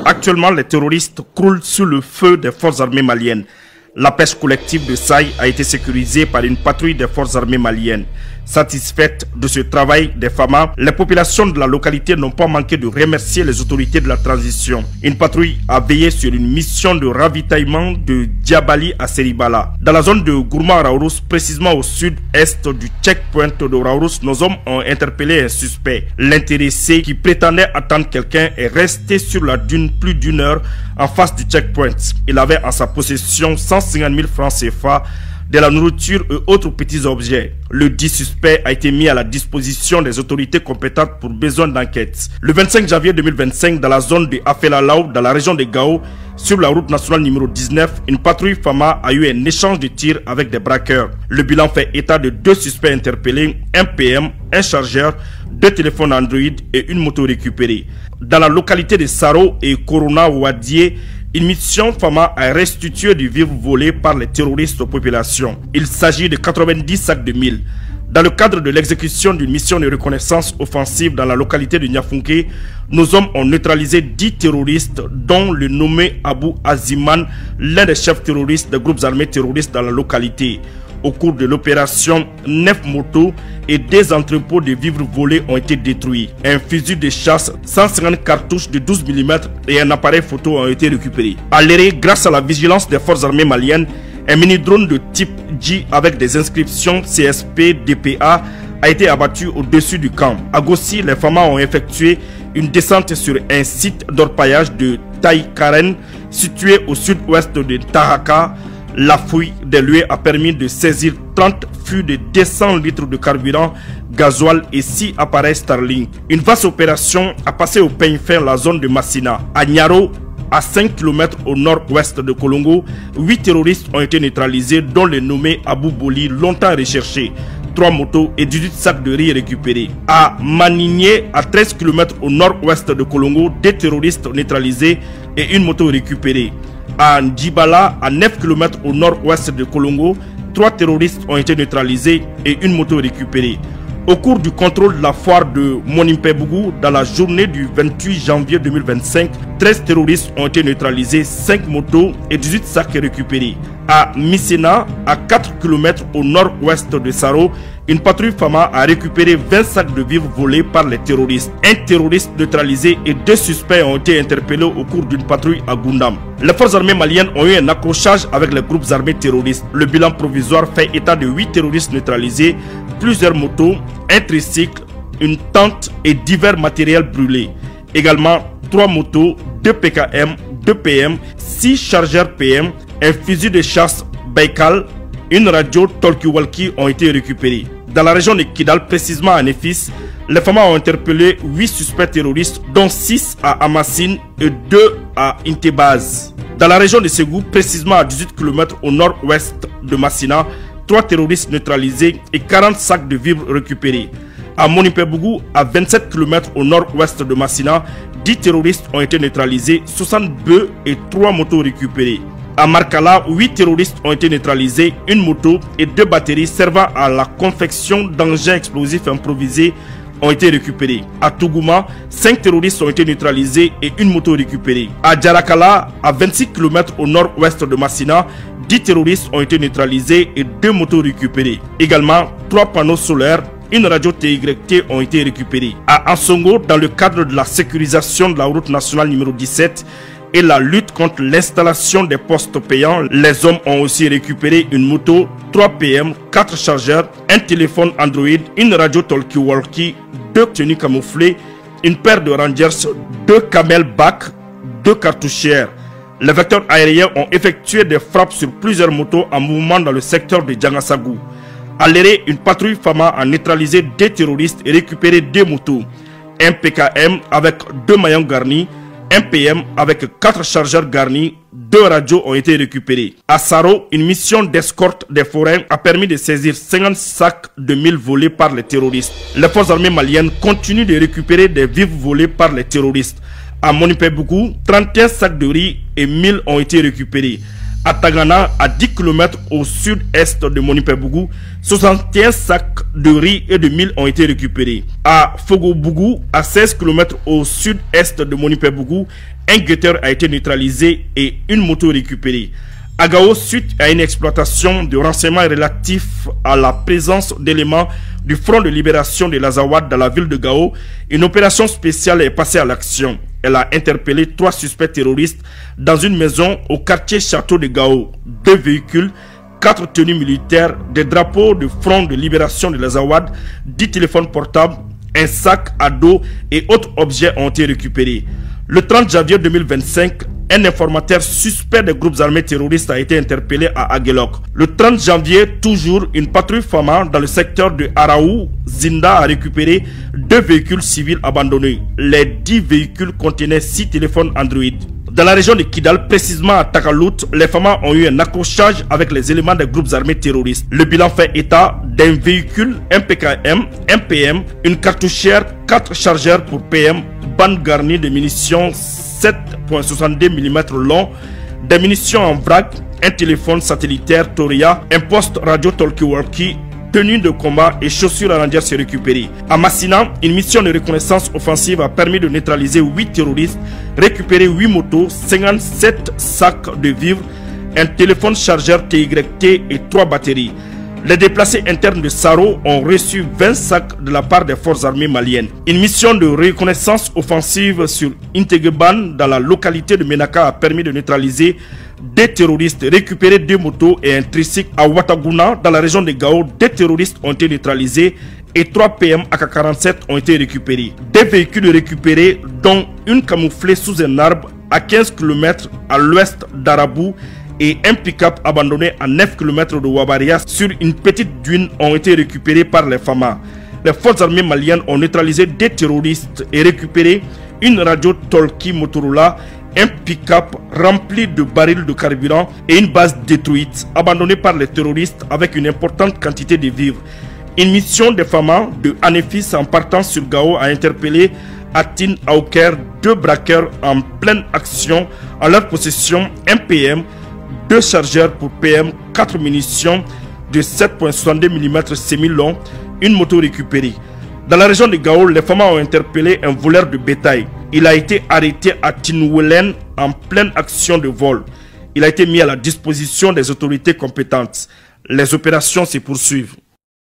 Actuellement, les terroristes croulent sous le feu des forces armées maliennes. La pêche collective de Saï a été sécurisée par une patrouille des forces armées maliennes. Satisfaites de ce travail des FAMA, les populations de la localité n'ont pas manqué de remercier les autorités de la transition. Une patrouille a veillé sur une mission de ravitaillement de Diabali à Seribala. Dans la zone de Gourma-Raourous, précisément au sud-est du checkpoint de Raourous, nos hommes ont interpellé un suspect. L'intéressé qui prétendait attendre quelqu'un est resté sur la dune plus d'une heure en face du checkpoint. Il avait en sa possession 150 000 francs CFA, de la nourriture et autres petits objets. Le dit suspect a été mis à la disposition des autorités compétentes pour besoin d'enquête. Le 25 janvier 2025, dans la zone de Afelalaou, dans la région de Gao, sur la route nationale numéro 19, une patrouille FAMA a eu un échange de tirs avec des braqueurs. Le bilan fait état de 2 suspects interpellés, un PM, un chargeur, 2 téléphones Android et une moto récupérée. Dans la localité de Saro et Corona Ouadier, une mission FAMA a restitué du vivre volé par les terroristes aux populations. Il s'agit de 90 sacs de mil. Dans le cadre de l'exécution d'une mission de reconnaissance offensive dans la localité de Niafunke, nos hommes ont neutralisé 10 terroristes, dont le nommé Abou Aziman, l'un des chefs terroristes des groupes armés terroristes dans la localité. Au cours de l'opération, 9 motos et des entrepôts de vivres volés ont été détruits. Un fusil de chasse, 150 cartouches de 12 mm et un appareil photo ont été récupérés. À l'éré, grâce à la vigilance des forces armées maliennes, un mini-drone de type J avec des inscriptions CSP, DPA a été abattu au-dessus du camp. À Gossi, les FAMA ont effectué une descente sur un site d'orpaillage de Taïkaren situé au sud-ouest de Tahaka. La fouille des lieux a permis de saisir 30 fûts de 200 litres de carburant, gasoil et 6 appareils Starlink. Une vaste opération a passé au peigne fin la zone de Massina. À Nyaro, à 5 km au nord-ouest de Kolongo, 8 terroristes ont été neutralisés, dont le nommé Abou Boli, longtemps recherché. 3 motos et 18 sacs de riz récupérés. À Manigné, à 13 km au nord-ouest de Kolongo, 2 terroristes neutralisés et une moto récupérée. À Ndjibala, à 9 km au nord-ouest de Kolongo, 3 terroristes ont été neutralisés et une moto récupérée. Au cours du contrôle de la foire de Monimpebougou, dans la journée du 28 janvier 2025, 13 terroristes ont été neutralisés, 5 motos et 18 sacs récupérés. À Missena, à 4 km au nord-ouest de Saro, une patrouille FAMA a récupéré 20 sacs de vivres volés par les terroristes. Un terroriste neutralisé et 2 suspects ont été interpellés au cours d'une patrouille à Gundam. Les forces armées maliennes ont eu un accrochage avec les groupes armés terroristes. Le bilan provisoire fait état de 8 terroristes neutralisés, plusieurs motos, un tricycle, une tente et divers matériels brûlés. Également 3 motos, 2 PKM, 2 PM, 6 chargeurs PM, un fusil de chasse Baikal, une radio talkie-walkie ont été récupérés. Dans la région de Kidal, précisément à Nefis, les FAMA ont interpellé 8 suspects terroristes, dont 6 à Amassine et 2 à Intebaz. Dans la région de Ségou, précisément à 18 km au nord-ouest de Massina, 3 terroristes neutralisés et 40 sacs de vivres récupérés. À Monimpebougou, à 27 km au nord-ouest de Massina, 10 terroristes ont été neutralisés, 60 bœufs et 3 motos récupérés. À Markala, 8 terroristes ont été neutralisés, une moto et 2 batteries servant à la confection d'engins explosifs improvisés ont été récupérés. À Tougouma, 5 terroristes ont été neutralisés et une moto récupérée. À Djarakala, à 26 km au nord-ouest de Massina, 10 terroristes ont été neutralisés et 2 motos récupérées. Également, 3 panneaux solaires, une radio TYT ont été récupérés. À Ansongo, dans le cadre de la sécurisation de la route nationale numéro 17, et la lutte contre l'installation des postes payants, les hommes ont aussi récupéré une moto, 3 PM, 4 chargeurs, un téléphone Android, une radio talkie-walkie, 2 tenues camouflées, une paire de Rangers, 2 camelback, 2 cartouchières. Les vecteurs aériens ont effectué des frappes sur plusieurs motos en mouvement dans le secteur de Djangasagou. À l'éré, une patrouille FAMA a neutralisé 2 terroristes et récupéré 2 motos, un PKM avec 2 maillons garnis, un PM avec 4 chargeurs garnis, 2 radios ont été récupérés. À Saro, une mission d'escorte des forêts a permis de saisir 50 sacs de mil volés par les terroristes. Les forces armées maliennes continuent de récupérer des vivres volés par les terroristes. À Monimpebougou, 31 sacs de riz et 1000 ont été récupérés. À Tagana, à 10 km au sud-est de Monipe-Bougou, 61 sacs de riz et de mil ont été récupérés. À Fogo-Bougou, à 16 km au sud-est de Monipe-Bougou, un guetteur a été neutralisé et une moto récupérée. À Gao, suite à une exploitation de renseignements relatifs à la présence d'éléments du Front de libération de l'Azawad dans la ville de Gao, une opération spéciale est passée à l'action. Elle a interpellé 3 suspects terroristes dans une maison au quartier Château de Gao. 2 véhicules, 4 tenues militaires, des drapeaux du Front de libération de l'Azawad, 10 téléphones portables, un sac à dos et autres objets ont été récupérés. Le 30 janvier 2025, un informateur suspect des groupes armés terroristes a été interpellé à Aguelok. Le 30 janvier, toujours, une patrouille FAMA dans le secteur de Araou, Zinda a récupéré 2 véhicules civils abandonnés. Les 10 véhicules contenaient 6 téléphones Android. Dans la région de Kidal, précisément à Takalout, les FAMA ont eu un accrochage avec les éléments des groupes armés terroristes. Le bilan fait état d'un véhicule, un PKM, un PM, une cartouchière, 4 chargeurs pour PM, bande garnie de munitions 7,62 mm long, des munitions en vrac, un téléphone satellitaire Toria, un poste radio talkie-walkie, tenue de combat et chaussures à randière se récupérer. À Massina, une mission de reconnaissance offensive a permis de neutraliser 8 terroristes, récupérer 8 motos, 57 sacs de vivres, un téléphone chargeur TYT et 3 batteries. Les déplacés internes de Saro ont reçu 20 sacs de la part des forces armées maliennes. Une mission de reconnaissance offensive sur Integeban dans la localité de Menaka a permis de neutraliser des terroristes, récupérer 2 motos et un tricycle. À Wataguna, dans la région de Gao, 2 terroristes ont été neutralisés et 3 PM AK-47 ont été récupérés. Des véhicules récupérés, dont une camouflée sous un arbre à 15 km à l'ouest d'Arabou et un pick-up abandonné à 9 km de Wabaria sur une petite dune ont été récupérés par les FAMA. Les forces armées maliennes ont neutralisé des terroristes et récupéré une radio Talkie Motorola, un pick-up rempli de barils de carburant et une base détruite abandonnée par les terroristes avec une importante quantité de vivres. Une mission des FAMA de Anefis en partant sur Gao a interpellé à Tin Auker 2 braqueurs en pleine action. À leur possession, un PM, 2 chargeurs pour PM, 4 munitions de 7,62 mm semi-long, une moto récupérée. Dans la région de Gao, les FAMA ont interpellé un voleur de bétail. Il a été arrêté à Tinouelen en pleine action de vol. Il a été mis à la disposition des autorités compétentes. Les opérations se poursuivent.